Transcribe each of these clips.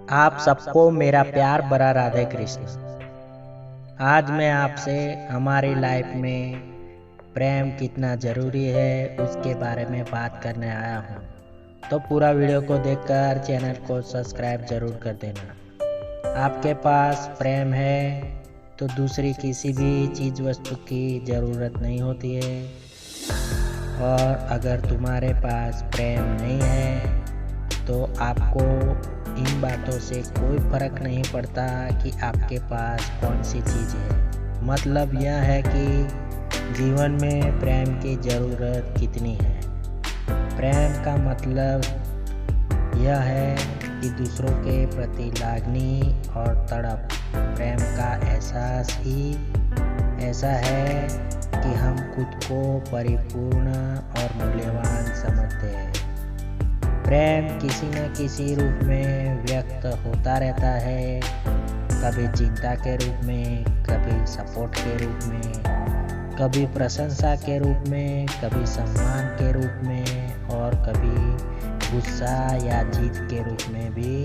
आप सबको मेरा प्यार भरा राधे कृष्ण। आज मैं आपसे हमारी लाइफ में प्रेम कितना ज़रूरी है उसके बारे में बात करने आया हूँ। तो पूरा वीडियो को देखकर चैनल को सब्सक्राइब ज़रूर कर देना। आपके पास प्रेम है तो दूसरी किसी भी चीज़ वस्तु की ज़रूरत नहीं होती है, और अगर तुम्हारे पास प्रेम नहीं है तो आपको इन बातों से कोई फर्क नहीं पड़ता कि आपके पास कौन सी चीज़ है। मतलब यह है कि जीवन में प्रेम की ज़रूरत कितनी है। प्रेम का मतलब यह है कि दूसरों के प्रति लागनी और तड़प। प्रेम का एहसास ही ऐसा है कि हम खुद को परिपूर्ण और मूल्यवान समझते हैं। प्रेम किसी न किसी रूप में व्यक्त होता रहता है, कभी चिंता के रूप में, कभी सपोर्ट के रूप में, कभी प्रशंसा के रूप में, कभी सम्मान के रूप में, और कभी गुस्सा या जीत के रूप में भी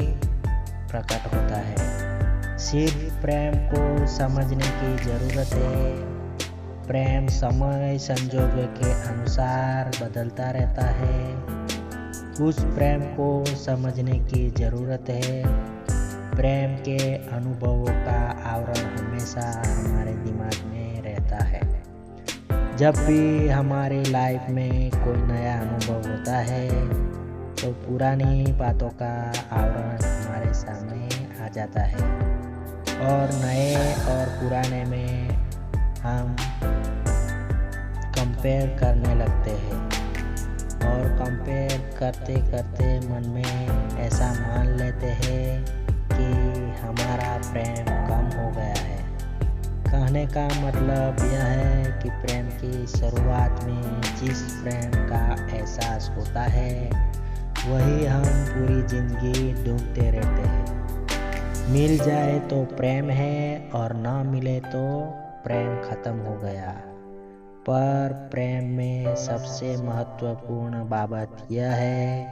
प्रकट होता है। सिर्फ प्रेम को समझने की ज़रूरत है। प्रेम समय संजोग के अनुसार बदलता रहता है। उस प्रेम को समझने की ज़रूरत है। प्रेम के अनुभवों का आवरण हमेशा हमारे दिमाग में रहता है। जब भी हमारी लाइफ में कोई नया अनुभव होता है तो पुरानी बातों का आवरण हमारे सामने आ जाता है, और नए और पुराने में हम कंपेयर करने लगते हैं, और कंपेयर करते करते मन में ऐसा मान लेते हैं कि हमारा प्रेम कम हो गया है। कहने का मतलब यह है कि प्रेम की शुरुआत में जिस प्रेम का एहसास होता है वही हम पूरी जिंदगी ढूंढते रहते हैं। मिल जाए तो प्रेम है, और ना मिले तो प्रेम खत्म हो गया। पर प्रेम में सबसे महत्वपूर्ण बात यह है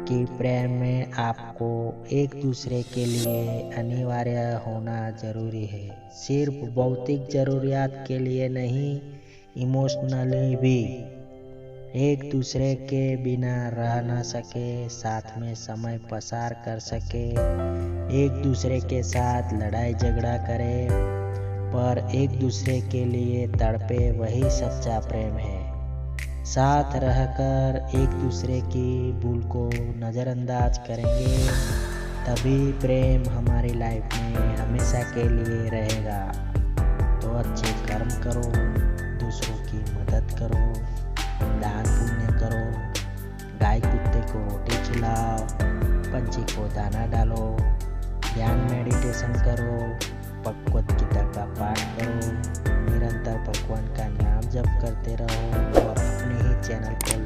कि प्रेम में आपको एक दूसरे के लिए अनिवार्य होना ज़रूरी है। सिर्फ भौतिक ज़रूरियात के लिए नहीं, इमोशनली भी। एक दूसरे के बिना रह ना सके, साथ में समय पसार कर सके, एक दूसरे के साथ लड़ाई झगड़ा करे, पर एक दूसरे के लिए तड़पे, वही सच्चा प्रेम है। साथ रहकर एक दूसरे की भूल को नज़रअंदाज करेंगे तभी प्रेम हमारी लाइफ में हमेशा के लिए रहेगा। तो अच्छे कर्म करो, दूसरों की मदद करो, दान पुण्य करो, गाय कुत्ते को रोटी खिलाओ, पंछी को दाना डालो, ध्यान मेडिटेशन करो, भगवत गीता का पाठ करो, निरंतर भगवान का नाम जप करते रहो, और अपने ही चैनल को